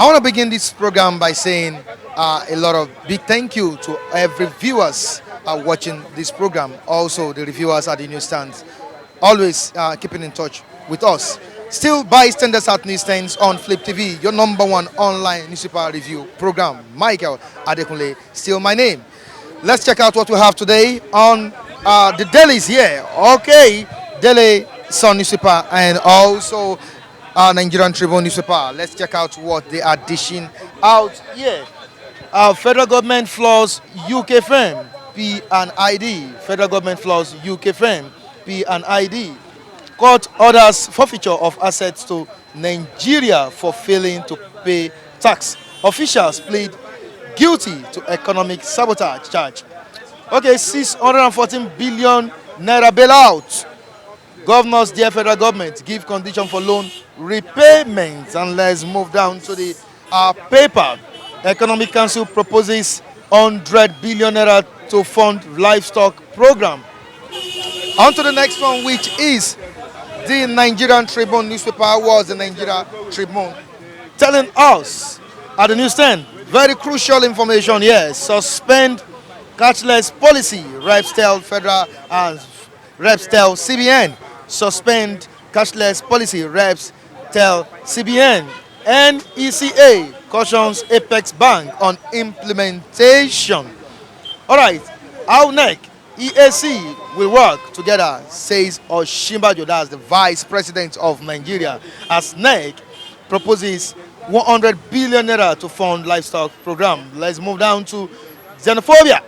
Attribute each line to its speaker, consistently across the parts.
Speaker 1: I want to begin this program by saying a lot of big thank you to every viewers watching this program. Also, the reviewers at the newsstands, always keeping in touch with us. Still, bystanders at newsstands on Flip TV, your number one online newspaper review program. Michael Adekunle, still my name. Let's check out what we have today on the dailies here. Okay, Daily Sun newspaper and also Nigerian Tribune newspaper. Let's check out what they are dishing out here. Federal government flaws UK firm P&ID. Federal government flaws UK firm P&ID. Court orders forfeiture of assets to Nigeria for failing to pay tax. Officials plead guilty to economic sabotage charge. Okay, 614 billion naira bailout. Governors, dear federal government, give condition for loan repayments. And let's move down to the paper. Economic Council proposes 100 billion naira to fund livestock program. On to the next one, which is the Nigerian Tribune newspaper. Was the Nigerian Tribune telling us at the newsstand very crucial information here. Suspend cashless policy. Reps tell federal and reps tell CBN. Suspend cashless policy. Reps tell CBN. NECA cautions Apex Bank on implementation. All right, how next? EAC will work together, says Oshimbajo, that's the Vice President of Nigeria, as NEC proposes 100 billion naira to fund livestock program. Let's move down to xenophobia.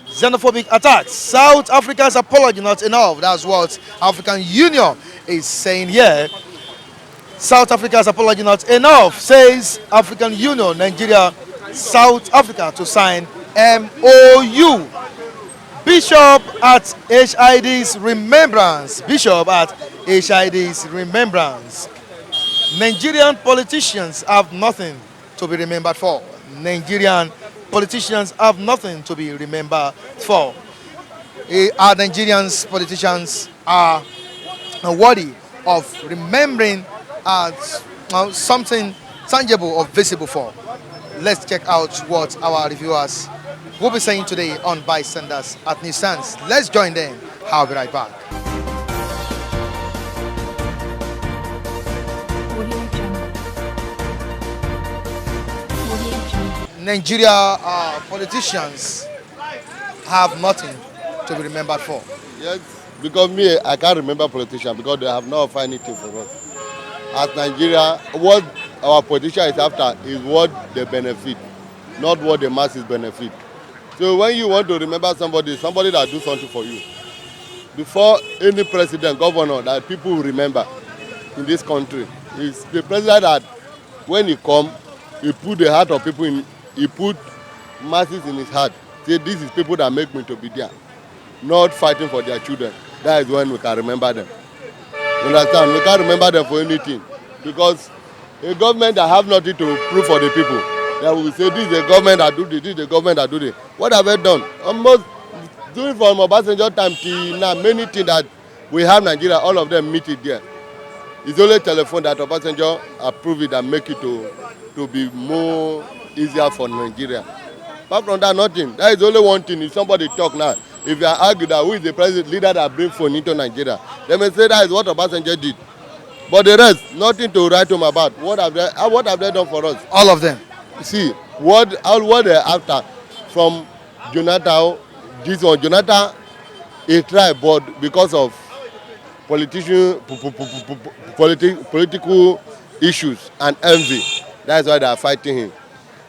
Speaker 1: Xenophobic attacks. South Africa's apology not enough. That's what African Union is saying here. South Africa's apology not enough, says African Union, Nigeria, South Africa to sign MOU. Bishop at HID's remembrance. Bishop at HID's remembrance. Nigerian politicians have nothing to be remembered for. Nigerian politicians have nothing to be remembered for. Our Nigerian politicians are worthy of remembering something tangible or visible for. Let's check out what our reviewers will be saying today on Bystanders at Newsstands. Let's join them. I'll be right back. Nigeria politicians have nothing to be remembered for.
Speaker 2: Yes, because me, I can't remember politicians because they have not offered anything for us. As Nigeria, what our politician is after is what they benefit, not what the masses benefit. So when you want to remember somebody that do something for you, before any president, governor that people will remember in this country, is the president that when he come, he put the heart of people in, he put masses in his heart. Say, this is people that make me to be there, not fighting for their children. That is when we can remember them. You understand? We can't remember them for anything. Because a government that have nothing to prove for the people, that will say, this is the government that do this, this is the government that do this. What have they done? Almost doing from Obasanjo time till now, many things that we have Nigeria, all of them meet it there. It's only telephone that Obasanjo approve it and make it to be more easier for Nigeria. Apart from that, nothing. That is only one thing. If somebody talk now, if you argue that who is the president leader that bring phone into Nigeria, they may say that is what Obasanjo did. But the rest, nothing to write home about. What have they done for us?
Speaker 1: All of them.
Speaker 2: See, what they after from Jonathan, this one, Jonathan, he tried, but because of political issues and envy, that's why they are fighting him.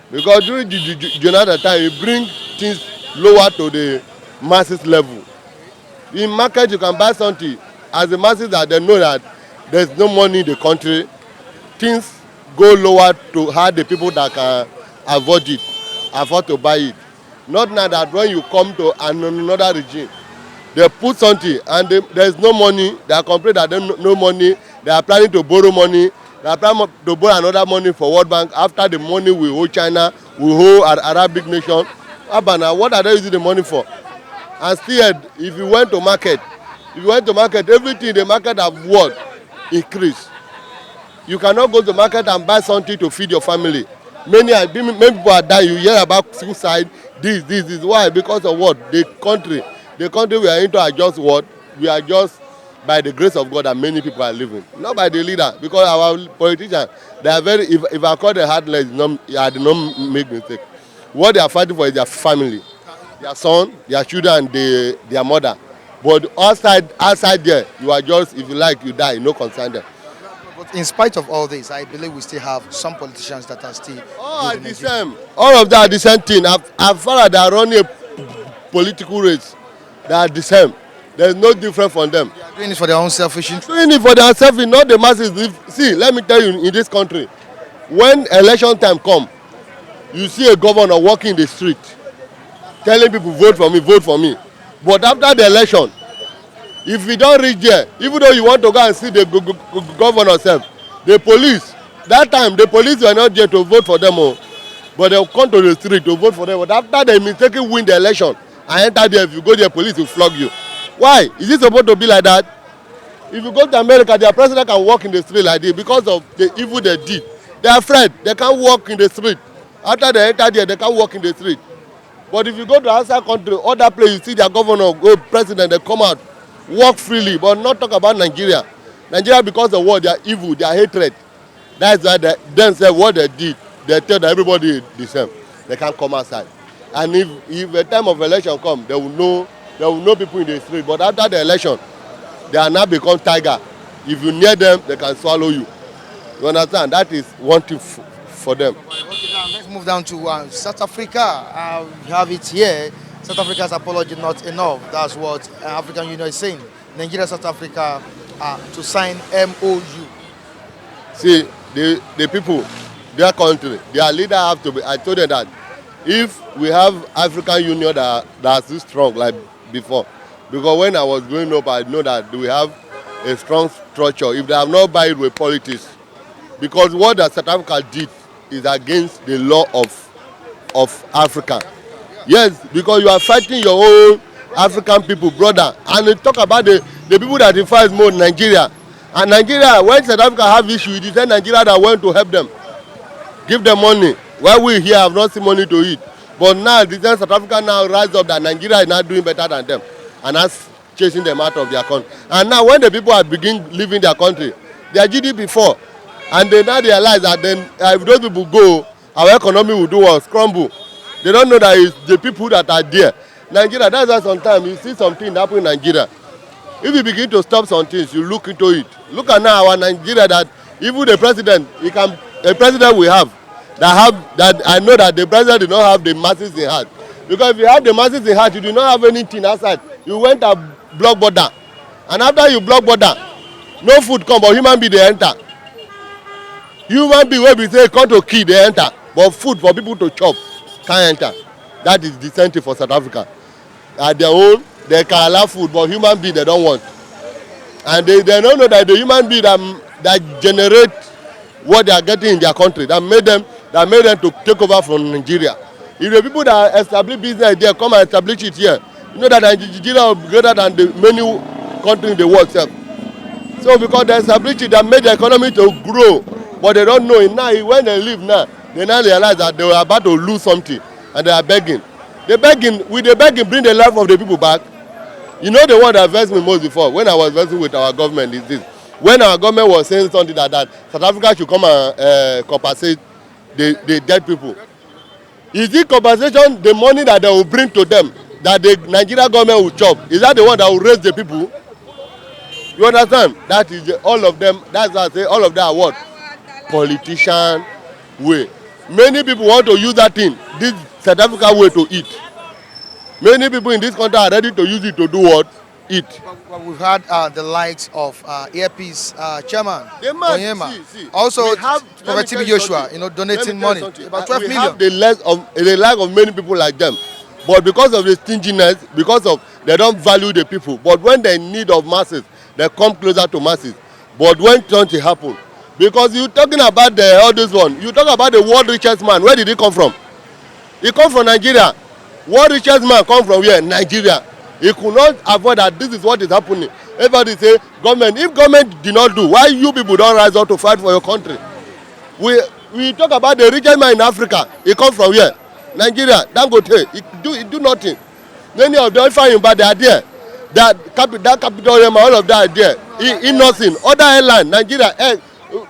Speaker 2: Because during the Jonathan time, he bring things lower to the masses level. In market, you can buy something. As the masses that they know that there's no money in the country, things go lower to how the people that can afford to buy it. Not now that when you come to another regime, they put something and there's no money, they are complaining that there's no money, they are planning to borrow money, they are planning to borrow another money for World Bank after the money we owe China, we owe Arabic nation. Abana, what are they using the money for? And still, if you went to market, everything in the market have what? Increase. You cannot go to the market and buy something to feed your family. Many people are dying. You hear about suicide. This is why, because of what? The country we are into are just what? We are just by the grace of God that many people are living, not by the leader, because our politicians, they are very, if I call the heartless, I do not make mistake. What they are fighting for is their family, their son, their children, and their mother. But outside there, you are just, if you like, you die, no concern them.
Speaker 1: But in spite of all this, I believe we still have some politicians that are still
Speaker 2: All
Speaker 1: good
Speaker 2: are
Speaker 1: in
Speaker 2: the
Speaker 1: Nigeria.
Speaker 2: same. All of that are the same thing. As far as they are running a political race, they are the same. There is no difference from them.
Speaker 1: They are doing it for their own selfish interest.
Speaker 2: Doing it for themselves, not the masses. See, let me tell you, in this country, when election time come, you see a governor walking in the street, telling people vote for me, vote for me. But after the election, if you don't reach there, even though you want to go and see the governor self, the police, that time the police were not there to vote for them all, but they come to the street to vote for them. But after they mistakenly win the election and enter there, if you go there, police will flog you. Why? Is it supposed to be like that? If you go to America, their president can walk in the street like this because of the evil they did. They are afraid. They can't walk in the street. After they enter there, they can't walk in the street. But if you go to outside country, other place, you see their governor, president, they come out, walk freely, but not talk about Nigeria. Nigeria, because of what? They are evil, their hatred. That's why they then say what they did. They tell everybody the same. They can't come outside. And if a time of election come, they will know people in the street. But after the election, they are now become tiger. If you near them, they can swallow you. You understand? That is one thing for them.
Speaker 1: Okay, now let's move down to South Africa. We have it here. South Africa's apology not enough. That's what African Union is saying. Nigeria, South Africa to sign MOU.
Speaker 2: See, the people, their country, their leader have to be. I told them that if we have African Union that's this strong like before, because when I was growing up, I know that we have a strong structure. If they have not buy it with politics, because what the South Africa did is against the law of Africa. Yes, because you are fighting your own African people, brother. And they talk about the people that they fight more in Nigeria. And Nigeria, when South Africa have issue, it is Nigeria that went to help them, give them money. While we here have not seen money to eat. But now, the South Africa now rise up that Nigeria is not doing better than them. And that's chasing them out of their country. And now when the people are begin leaving their country, their GDP fall. And they now realize that then if those people go, our economy will do what? Crumble. They don't know that it's the people that are there. Nigeria, that's why sometimes you see something happen in Nigeria. If you begin to stop some things, you look into it. Look at now our Nigeria that even the president, a president we have, that I know that the president did not have the masses in heart. Because if you have the masses in heart, you do not have anything outside. You went and block border. And after you block border, no food come, but human being they enter. Human being wey be say come to kill they enter, but food for people to chop can't enter. That is the same thing for South Africa. At their own, they can allow food, but human being they don't want. And they don't know that the human being that generate what they are getting in their country, that made them to take over from Nigeria. If the people that establish business there come and establish it here, you know that Nigeria will be greater than the many countries in the world itself. So because they establish it, that made the economy to grow, but they don't know it now. When they leave now, they now realize that they were about to lose something, and they are begging. They begging, with the begging, bring the life of the people back. You know the one that versed me most before, when I was versing with our government, is this. When our government was saying something like that South Africa should come and compensate the dead people. Is it compensation, the money that they will bring to them, that the Nigeria government will chop? Is that the one that will raise the people? You understand? That is all of them. That's why I say all of them are what? Politician way. Many people want to use that thing, this South Africa way to eat. Many people in this country are ready to use it to do what? Eat.
Speaker 1: But we've had the likes of Earpiece chairman,
Speaker 2: Onyema. See,
Speaker 1: also
Speaker 2: Prophet
Speaker 1: TB Joshua, donating money, about 12 million.
Speaker 2: Have the lack of many people like them. But because of the stinginess, because of they don't value the people. But when they need of masses, they come closer to masses. But when something happen, because you talking about all this one, you talk about the world richest man. Where did he come from? He come from Nigeria. World richest man come from where? Nigeria. He could not avoid that this is what is happening. Everybody say government. If government did not do, why you people don't rise up to fight for your country? We talk about the richest man in Africa. He come from where? Nigeria. Dangote. He do nothing. Many of them find him, but they are there. That capital, all of that are there. In nothing. Other airline, Nigeria,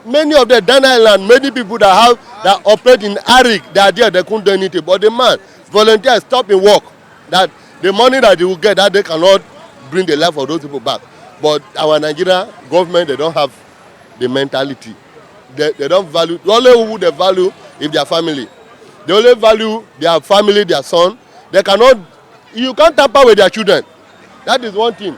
Speaker 2: many of the Dana Island, many people that operate in Arik, they are there. They couldn't do anything. But the man volunteer stop in work. That the money that they will get, that they cannot bring the life of those people back. But our Nigeria government, they don't have the mentality. They don't value. The only who they value is their family. They only value their family, their son. They cannot. You can't tamper with their children. That is one thing.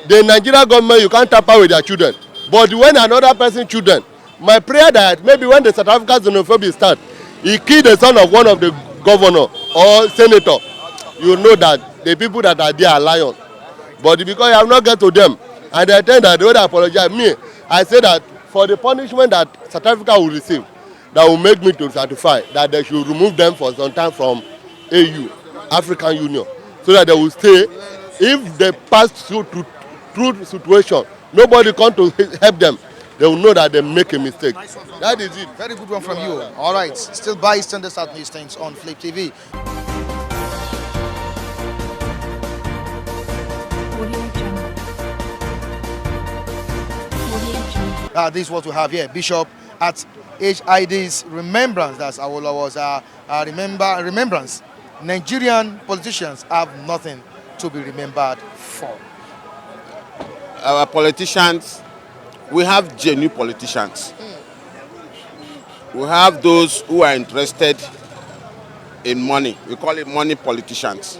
Speaker 2: The Nigeria government, you can't tamper with their children. But when another person's children, my prayer that maybe when the South African xenophobia start, he killed the son of one of the governor or senator, you know that the people that are there are lions. But because I have not get to them, and they tell that they would apologize. Me, I say that for the punishment that South Africa will receive, that will make me to certify that they should remove them for some time from AU, African Union, so that they will stay. If they pass through situation, nobody come to help them. They will know that they make a mistake. That is it.
Speaker 1: Very good one from you. All right. Still by Standard South News Things on Flip TV. This is what we have here. Bishop at HID's remembrance. That's Awolowo's remembrance. Nigerian politicians have nothing to be remembered for.
Speaker 3: Our politicians, we have genuine politicians. We have those who are interested in money. We call it money politicians.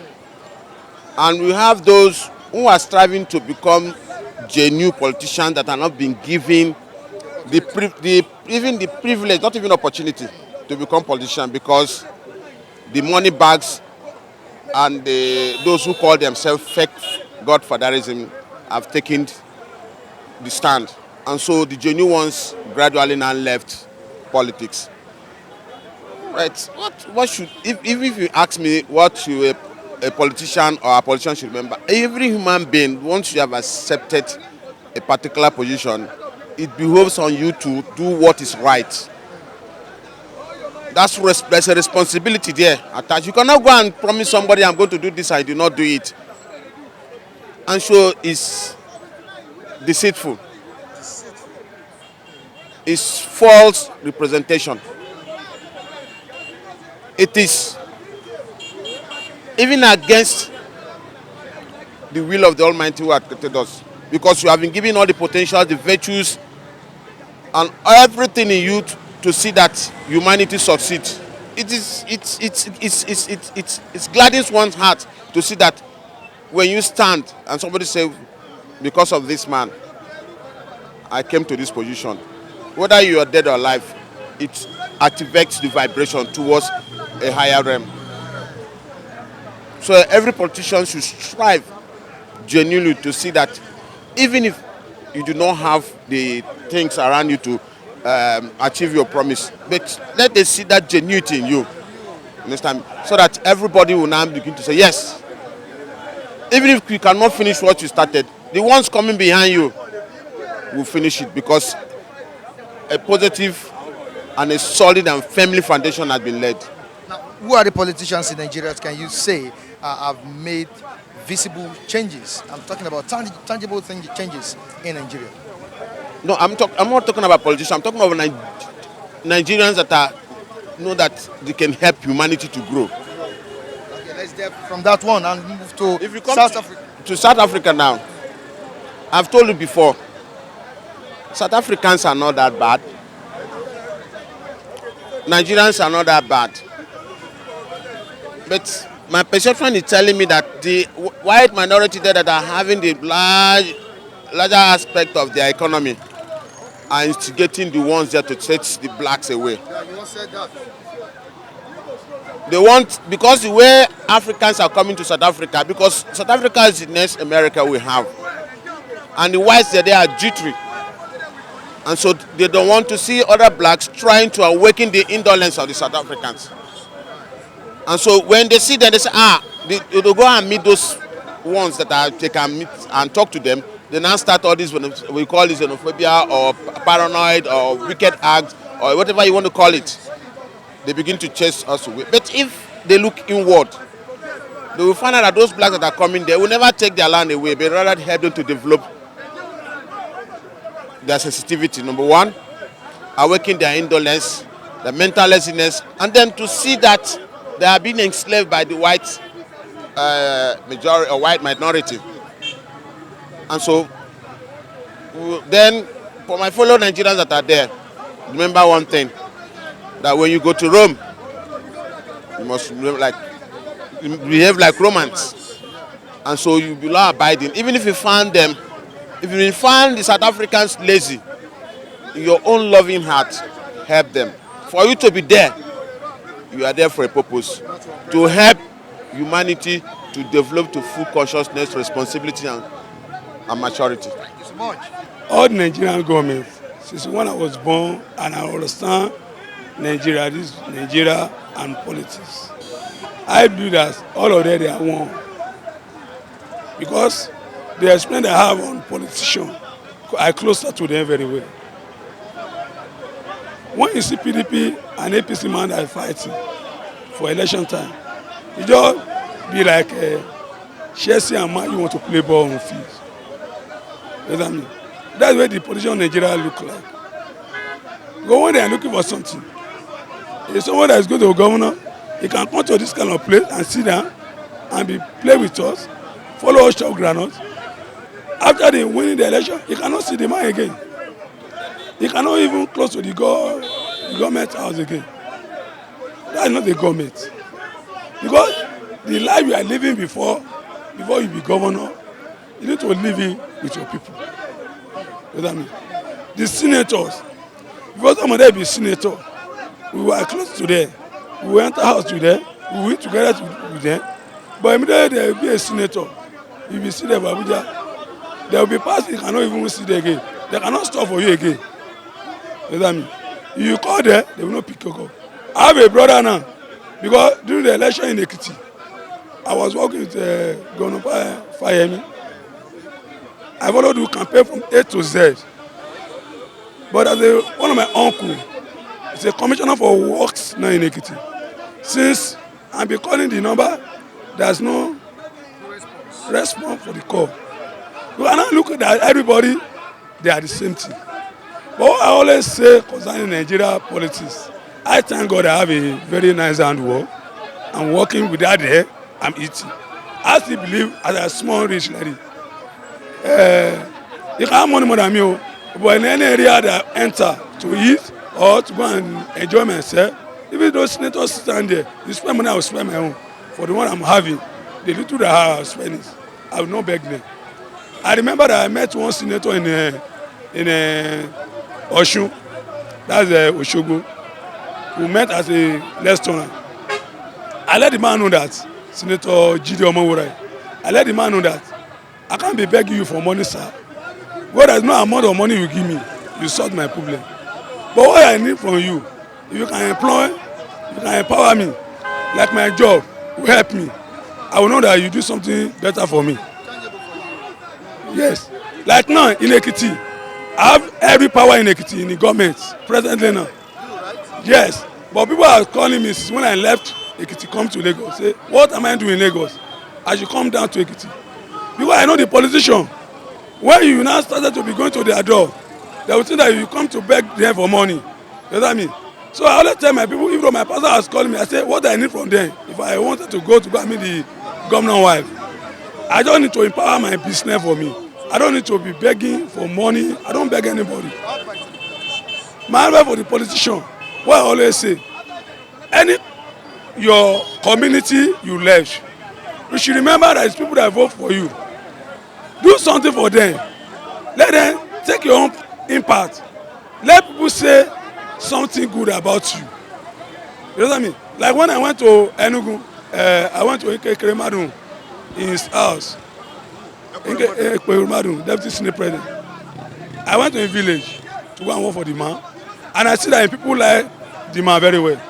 Speaker 3: And we have those who are striving to become genuine politicians that are not being given even the privilege, not even opportunity to become politicians, because the money bags and those who call themselves fake godfatherism have taken the stand. And so the genuine ones gradually now left politics. Right? What should, if you ask me what should a politician or a politician should remember, every human being, once you have accepted a particular position, it behoves on you to do what is right. There's a responsibility there attached. You cannot go and promise somebody, I'm going to do this, I do not do it. And so it's deceitful. It's false representation. It is even against the will of the Almighty who had created us. Because you have been given all the potential, the virtues, and everything in you to see that humanity succeeds. It gladdens one's heart to see that when you stand and somebody says, because of this man, I came to this position. Whether you are dead or alive, it activates the vibration towards a higher realm. So every politician should strive genuinely to see that even if you do not have the things around you to achieve your promise, but let them see that genuinity in you. Understand? So that everybody will now begin to say, yes, even if you cannot finish what you started, the ones coming behind you will finish it, because a positive and a solid and firmly foundation has been laid.
Speaker 1: Now, who are the politicians in Nigeria, can you say, have made visible changes? I'm talking about tangible changes in Nigeria.
Speaker 3: No, I'm not talking about politicians. I'm talking about Nigerians that know that they can help humanity to grow.
Speaker 1: Okay, let's get from that one and move to
Speaker 3: if you come
Speaker 1: South Africa.
Speaker 3: To South Africa now, I've told you before, South Africans are not that bad. Nigerians are not that bad. But my perception is telling me that the white minority there that are having the larger aspect of their economy are instigating the ones there to set the blacks away.
Speaker 1: Yeah, you said that.
Speaker 3: They want, because the way Africans are coming to South Africa, because South Africa is the next America we have. And the whites there, they are jittery. And so they don't want to see other blacks trying to awaken the indolence of the South Africans. And so when they see them, they say, they'll go and meet those ones that they can meet and talk to them They now start all this, we call it xenophobia or paranoid or wicked acts or whatever you want to call it. They begin to chase us away. But if they look inward, they will find out that those blacks that are coming, they will never take their land away, but rather help them to develop their sensitivity. Number one, awaken their indolence, their mental laziness, and then to see that they are being enslaved by the white majority or white minority. And so, then for my fellow Nigerians that are there, remember one thing: that when you go to Rome, you must behave like Romans, and so you be law abiding. Even if you find them, if you find the South Africans lazy, in your own loving heart, help them. For you to be there, you are there for a purpose, to help humanity to develop to full consciousness, responsibility, and maturity.
Speaker 1: Thank you so much.
Speaker 4: All the Nigerian government, since when I was born and I understand Nigeria, this Nigeria and politics, I believe that all of them they are one. Because the experience I have on politicians, I closer to them very well. When you see PDP and APC man that are fighting for election time, it just be like Chelsea and Man you want to play ball on field. You know what I mean? That's where the politician in Nigeria look like. Because when they are looking for something, if someone that is going to a governor, he can come to this kind of place and sit down and be play with us, follow us to groundnut. After they winning the election, he cannot see the man again. He cannot even close to the government house again. That is not the government. Because the life you are living before you be governor, you need to live it with your people. You know what I mean? The senators, because some of them be senator, we were close to them. We went to house with them, we went together with them. But immediately there will be a senator, you will see them for Abuja, there will be parts you cannot even see them again. They cannot stop for you again. You know what I mean? If you call them, they will not pick your call. I have a brother now, because during the election in Ekiti, I was working with Governor Fayemi. I followed the campaign from A to Z. But as one of my uncle, is a commissioner for works now in Ekiti. Since I've been calling the number, there's no response for the call. But now look at that, everybody, they are the same thing. But what I always say concerning Nigeria politics, I thank God I have a very nice handwork. I'm working with that there, I'm eating. I still believe as a small rich lady. You can have money more than me, but in any area that I enter to eat or to go and enjoy myself, even those senators stand there, you spend money, I will spend my own. For the one I'm having, the little that I have spent, I will not beg them. I remember that I met one senator in Oshun, that's Oshogbo. We met as a restaurant. I let the man know that, Senator Jide Omoworai, I let the man know that I can't be begging you for money, sir. God has no amount of money you give me, you solve my problem. But what I need from you, if you can employ, you can empower me, like my job will help me, I will know that you do something better for me. Yes. Like now in Ekiti, I have every power in Ekiti, in the government, presently now. Yes. But people are calling me since when I left Ekiti, come to Lagos, say, what am I doing in Lagos? I should come down to Ekiti. Because I know the politician, when you now started to be going to their door, they will think that you come to beg them for money. You know what I mean? So I always tell my people, even though my pastor has called me, I say, what I need from them, if I wanted to go and meet the governor wife, I don't need to empower my business for me. I don't need to be begging for money. I don't beg anybody. My advice for the politician, what I always say, your community you left, you should remember that it's people that vote for you. Do something for them. Let them take your own impact. Let people say something good about you. You know what I mean? Like when I went to Enugu, I went to Ekeremadun in his house. Ekeremadun, Deputy Senate President. I went to a village to go and work for the man. And I see that people like the man very well.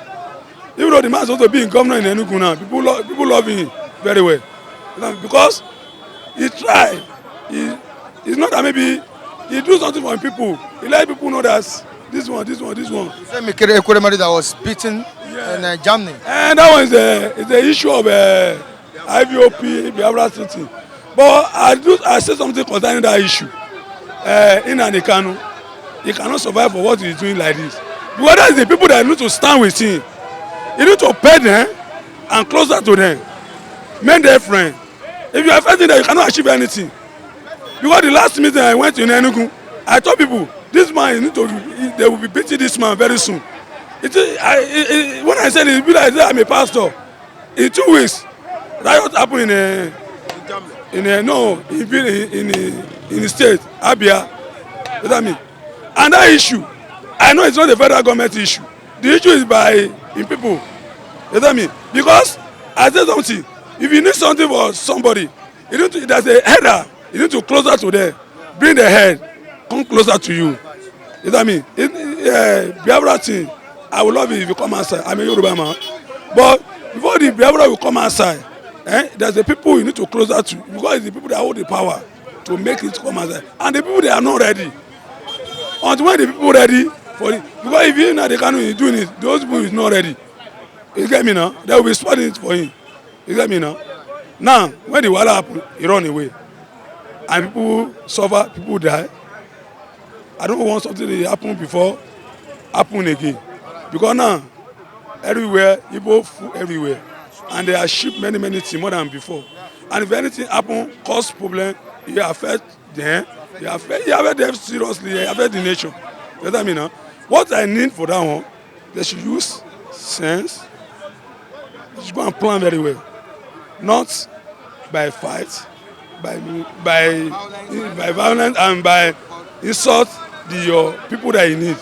Speaker 4: Even though the man is also being governor in Enugu now, people love him very well. You know, because he tried. He It's not that maybe he do something for people. He let people know that this one.
Speaker 1: Say Mikere Ekwemadu that was beaten in Germany.
Speaker 4: And that one is the issue of IVOP, Biafra City. But I say something concerning that issue. In Anikanu, he cannot survive for what he's doing like this. Because that's the people that need to stand with him. You need to pay them and closer to them. Make them friends. If you are fighting that, you cannot achieve anything. Because the last meeting I went in Enugu, I told people, this man, they will be beating this man very soon. When I said it, I'm a pastor. In 2 weeks, riot happened in the state, Abia. You know what I mean? And that issue, I know it's not a federal government issue. The issue is in people. You know what I mean? Because I said something. If you need something for somebody, there's a header. You need to closer to them. Bring the head. Come closer to you. You know what I mean? Biafra thing, I would love it if you come outside. I'm a Yoruba man. But before the Biafra will come outside, there's the people you need to closer to. Because it's the people that hold the power to make it come outside. And the people, they are not ready. Until when the people ready for it. Because if you know they can't doing it, those people is not ready. You get me now? They will be spotting it for him. You get me now? Now, when the wahala happen, he run away. And people suffer, people die. I don't want something that happened before happen again. Because now, everywhere, people food everywhere. And they are ship many things more than before. And if anything happen, cause problem, it affect them. It affect them seriously, it affect the nation. You know what I mean? Huh? What I need for that one, they should use sense. They should go and plan very well. Not by fight, by violence and by insult the people that you need.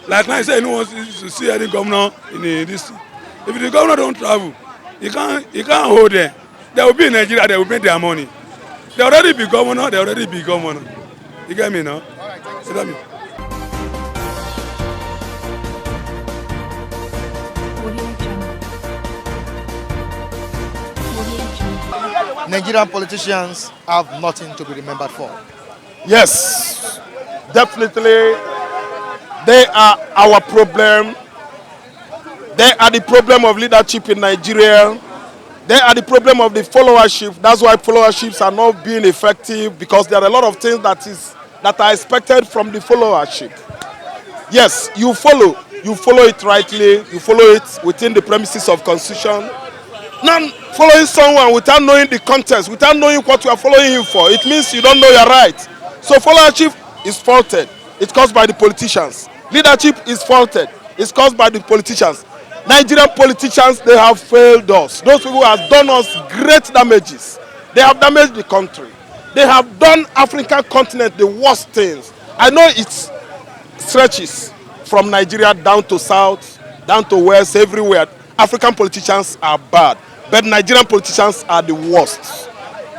Speaker 4: Like I said, no one wants to see any governor in this. If the governor don't travel, he can't hold them. They will be in Nigeria, they will make their money. They already be governor. You get me now? You get me?
Speaker 1: Nigerian politicians have nothing to be remembered for.
Speaker 5: Yes, definitely. They are our problem. They are the problem of leadership in Nigeria. They are the problem of the followership. That's why followerships are not being effective, because there are a lot of things that are expected from the followership. Yes, you follow it rightly, you follow it within the premises of constitution. Not following someone without knowing the context, without knowing what you are following him for, it means you don't know your right. So followership is faulted. It's caused by the politicians. Leadership is faulted. It's caused by the politicians. Nigerian politicians, they have failed us. Those people have done us great damages. They have damaged the country. They have done African continent the worst things. I know it stretches from Nigeria down to south, down to west, everywhere. African politicians are bad, but Nigerian politicians are the worst.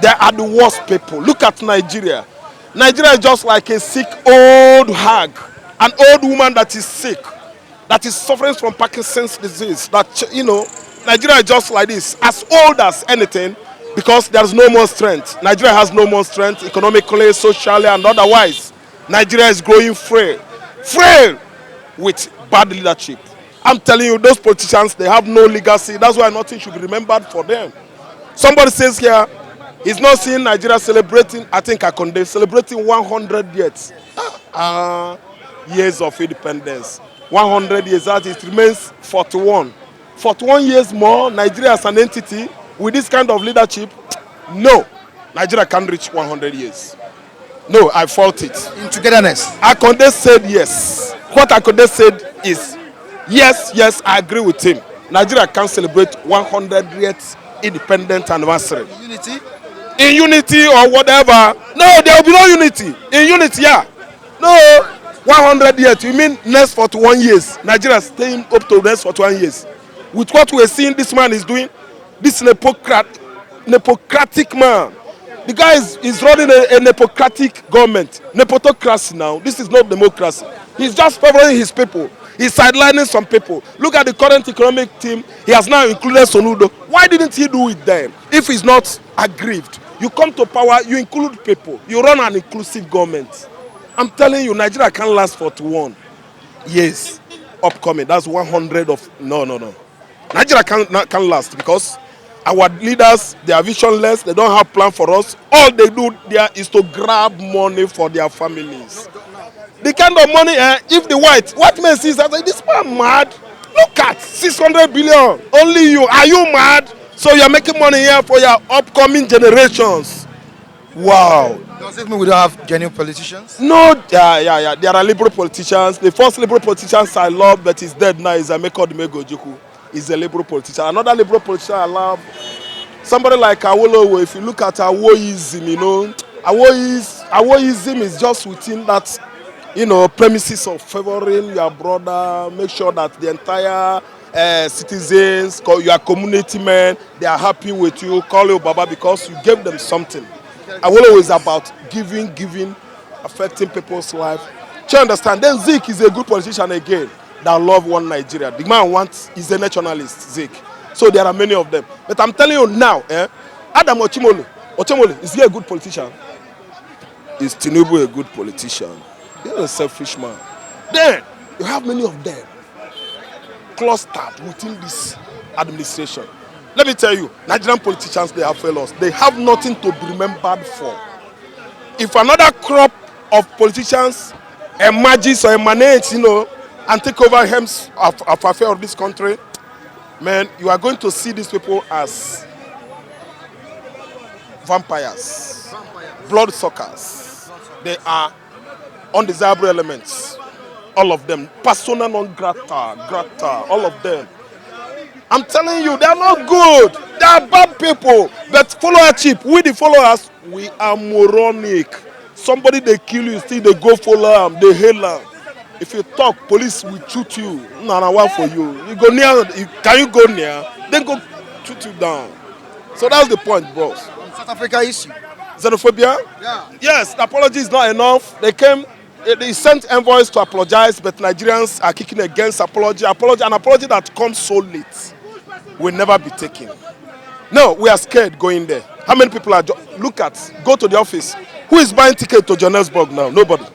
Speaker 5: They are the worst people. Look at Nigeria. Nigeria is just like a sick old hag, an old woman that is sick, that is suffering from Parkinson's disease. Nigeria is just like this, as old as anything, because there is no more strength. Nigeria has no more strength economically, socially, and otherwise. Nigeria is growing frail with bad leadership. I'm telling you, those politicians, they have no legacy. That's why nothing should be remembered for them. Somebody says here, he's not seeing Nigeria celebrating, I think I condemn, celebrating 100 years. Years of independence. 100 years, that it remains 41. 41 years more, Nigeria as an entity, with this kind of leadership, no, Nigeria can't reach 100 years. No, I fault it.
Speaker 1: In togetherness.
Speaker 5: Akonde said yes. What Akonde said is, yes, I agree with him. Nigeria can celebrate 100th independent anniversary.
Speaker 1: Unity?
Speaker 5: In unity or whatever. No, there will be no unity. In unity, yeah. No, 100 years. You mean next 41 years? Nigeria staying up to the next 41 years. With what we are seeing this man is doing, this nepocratic man. The guy is running a nepocratic government. Nepotocracy now. This is not democracy. He's just favoring his people. He's sidelining some people. Look at the current economic team. He has now included Sonudo. Why didn't he do it then? If he's not aggrieved. You come to power, you include people. You run an inclusive government. I'm telling you, Nigeria can't last 41 years upcoming. That's 100 of... No. Nigeria can't last because our leaders, they are visionless. They don't have plan for us. All they do there is to grab money for their families. The kind of money, if the white man sees that, this man mad. Look at 600 billion. Only you. Are you mad? So you're making money here for your upcoming generations. Wow.
Speaker 1: Does it mean we don't have genuine politicians?
Speaker 5: No, yeah. There are liberal politicians. The first liberal politicians I love, but he's dead now, is Emeka Ojukwu. He's a liberal politician. Another liberal politician I love, somebody like Awolowo. If you look at Awoism, Awoism is just within that, premises of favoring your brother, make sure that the entire citizens, your community men, they are happy with you, call you Baba because you gave them something. Awolowo is about giving, affecting people's life. Do you understand? Then Zik is a good politician again that love one Nigeria. The man is a nationalist, Zik. So there are many of them. But I'm telling you now, Adam Ochimole, is he a good politician? Is Tinubu a good politician? He's a selfish man. Then you have many of them clustered within this administration. Let me tell you, Nigerian politicians, they have failed us. They have nothing to be remembered for. If another crop of politicians emerges or emanates, and take over helms of affairs of this country, man, you are going to see these people as vampires, bloodsuckers. They are undesirable elements. All of them. Persona non grata, all of them. I'm telling you, they are not good. They are bad people. But followership, we the followers, we are moronic. Somebody they kill you, still they go follow them, they hail them. If you talk, police will shoot you. No, one for you. You go near, can you go near? Then go shoot you down. So that's the point, bros.
Speaker 1: South Africa issue.
Speaker 5: Xenophobia?
Speaker 1: Yeah.
Speaker 5: Yes, the apology is not enough. They sent envoys to apologize, but Nigerians are kicking against apology. An apology that comes so late will never be taken. No, we are scared going there. How many people are... go to the office. Who is buying ticket to Johannesburg now? Nobody.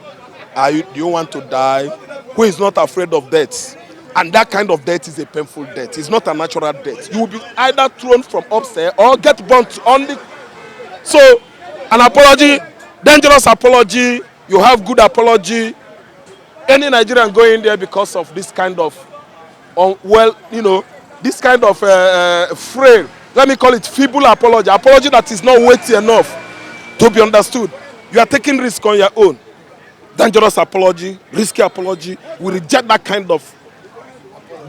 Speaker 5: Do you want to die? Who is not afraid of death? And that kind of death is a painful death. It's not a natural death. You will be either thrown from upstairs or get burnt on the... So, an apology, dangerous apology, you have good apology. Any Nigerian going there because of this kind of, this kind of frail, let me call it feeble apology. Apology that is not weighty enough to be understood. You are taking risk on your own. Dangerous apology, risky apology. We reject that kind of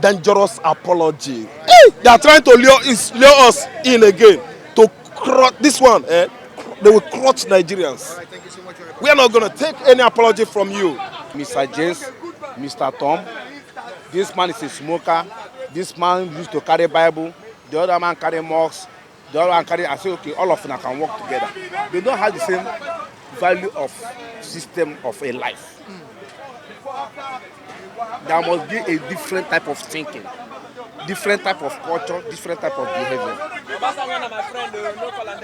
Speaker 5: dangerous apology. Hey, they are trying to lure us in again to crush this one. They will crush Nigerians.
Speaker 1: Right, thank you so much.
Speaker 5: We are not going to take any apology from you.
Speaker 6: Mr. James, Mr. Tom, this man is a smoker. This man used to carry Bible. The other man carry mugs. The other one carry... I say, okay, all of them can work together. They don't have the same value of system of a life. There must be a different type of thinking, different type of culture, different type of behavior.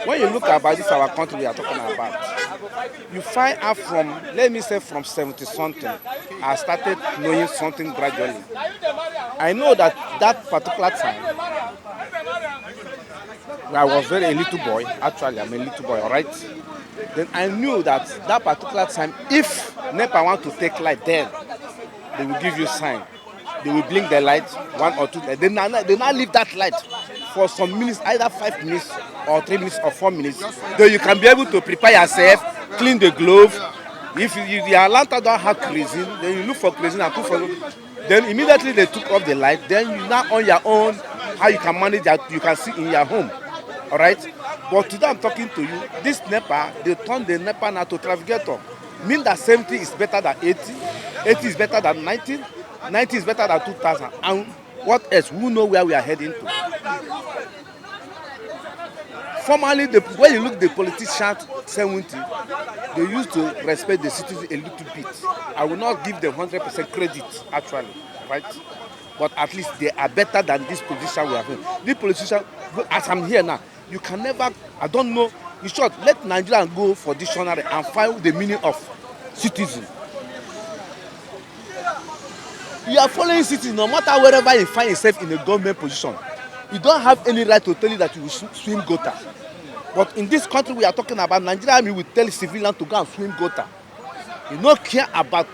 Speaker 6: When you look about this, our country we are talking about, you find out from, let me say from 70 something, I started knowing something gradually. I know that particular time, when I was a little boy, actually I'm a little boy, all right? Then I knew that particular time, if NEPA want to take light there, they will give you sign. They will blink the light, 1 or 2. They now leave that light for some minutes, either 5 minutes or 3 minutes or 4 minutes. Then you can be able to prepare yourself, clean the glove. If your lantern don't have kerosene, then you look for kerosene and put for. Then immediately they took off the light. Then you now on your own how you can manage that you can see in your home. All right. But today I'm talking to you. This NEPA, they turn the NEPA now to trafficator. Mean that 70 is better than 80, 80 is better than 90, 90 is better than 2000. And what else? Who know where we are heading to? Formerly, when you look at the politicians 70, they used to respect the citizens a little bit. I will not give them 100% credit, actually, right? But at least they are better than this politician we have. This politician, as I'm here now, you can never, I don't know In short, let Nigerian go for dictionary and find the meaning of citizen. You are following citizen no matter wherever you find yourself in a government position. You don't have any right to tell you that you will swim gutter. But in this country we are talking about, Nigeria army will tell civilians to go and swim gutter. You don't care about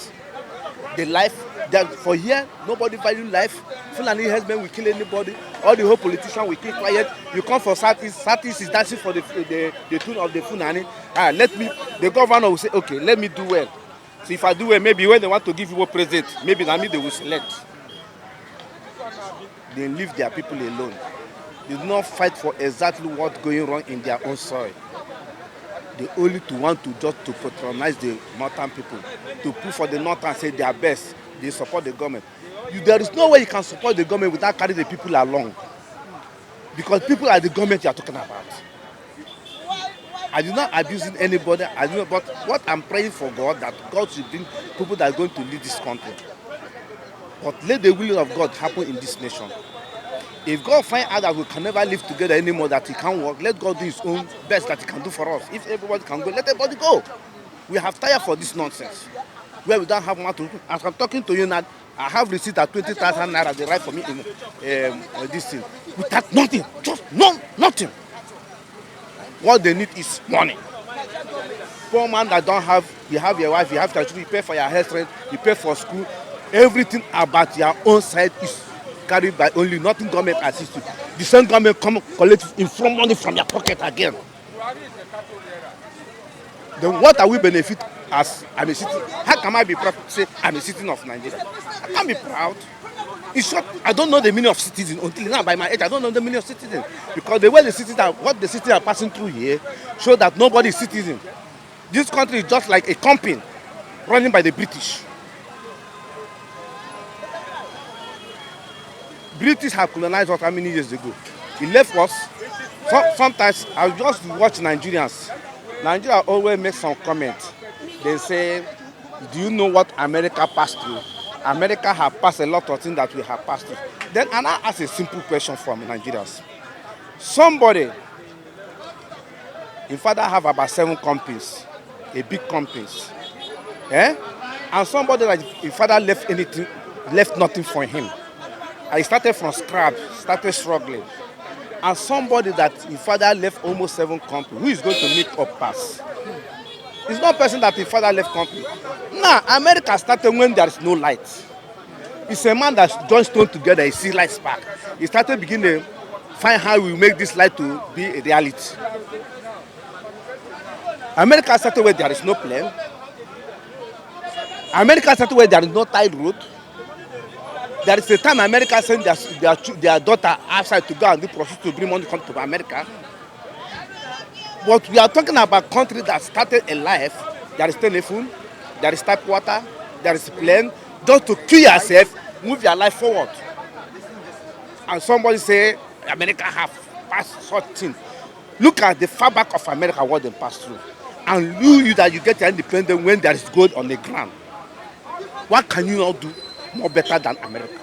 Speaker 6: the life. That for here, nobody value life. Fulani herdsmen will kill anybody. All the whole politicians will keep quiet. You come for Southeast. Southeast is dancing for the tune of the Fulani. The governor will say, okay, let me do well. So if I do well, maybe when they want to give you a president, maybe na me they will select. They leave their people alone. They do not fight for exactly what's going wrong in their own soil. They only want to just to patronize the northern people, to put for the north and say they are best. They support the government. There is no way you can support the government without carrying the people along. Because people are the government you are talking about. I do not abusing anybody. But what I'm praying for God, that God should bring people that are going to lead this country. But let the will of God happen in this nation. If God find out that we can never live together anymore, that he can't work, let God do his own best that he can do for us. If everybody can go, let everybody go. We have tired for this nonsense. Where we don't have money to do. As I'm talking to you now, I have received at 20,000 naira they write for me in this thing. Without nothing, just nothing. What they need is money. Poor man that don't have, you have your wife, you have children, you pay for your health rent, you pay for school. Everything about your own side is carried by only nothing government assists you. The same government come collect from money from your pocket again. Then what are we benefit as I'm a citizen? How can I be proud to say I'm a citizen of Nigeria? I can't be proud. In short, I don't know the meaning of citizen until now. By my age, I don't know the meaning of citizen because the way the citizens are, what the citizens are passing through here, show that nobody is citizen. This country is just like a company running by the British. British have colonized us how many years ago? He left us. Sometimes I just watch Nigerians. Nigeria always makes some comments. They say, do you know what America passed through? America has passed a lot of things that we have passed through. Then and I ask a simple question from Nigerians. Somebody, in father have about 7 companies, a big companies. And somebody like his father left nothing for him. I started from scratch, started struggling. And somebody that his father left almost 7 companies, who is going to make up pass? It's not a person that his father left company. Now, America started when there is no light. It's a man that joins stone together, he sees light spark. He started beginning to find how we make this light to be a reality. America started where there is no plane. America started where there is no tide road. There is a time America sent their daughter outside to go and do prostitution to bring money come to America. But we are talking about a country that started a life. There is telephone, there is tap water, there is plane. Just to kill yourself, move your life forward. And somebody say, America have passed such things. Look at the far back of America, what they passed through. And you that you get your independence when there is gold on the ground. What can you not do more better than America?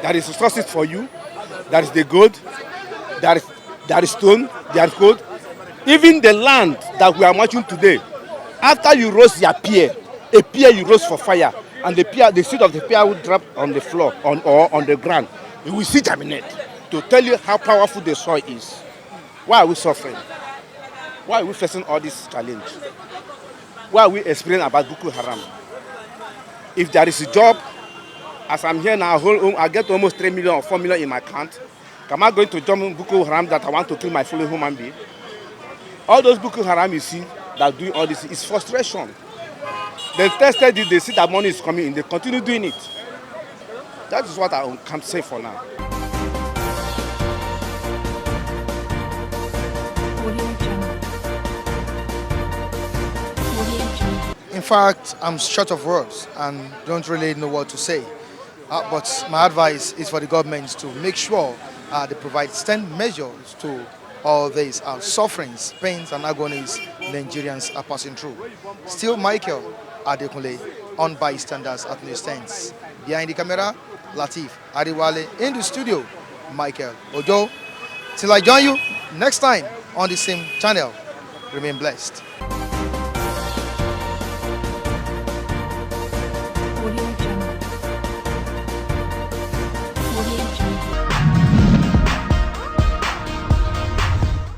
Speaker 6: There is resources for you. There is the gold. There is stone. There is gold. Even the land that we are marching today, after you roast your pear, a pear you roast for fire, and the seed of the pear will drop on the floor or on the ground, you will see germinate to tell you how powerful the soil is. Why are we suffering? Why are we facing all this challenge? Why are we explaining about Boko Haram? If there is a job, as I'm here now, I get almost 3 million or 4 million in my account. Am I going to jump Boko Haram that I want to kill my fellow human being? All those Boko Haram you see that doing all this is frustration. They tested it, they see that money is coming in, they continue doing it. That is what I can say for now.
Speaker 1: In fact, I'm short of words and don't really know what to say. But my advice is for the government to make sure they provide stand measures to all these sufferings, pains, and agonies Nigerians are passing through. Still, Michael Adekunle, on bystanders at News Stands. Behind the camera, Latif Adiwale. In the studio, Michael Ojo. Till I join you next time. on the same channel. Remain blessed.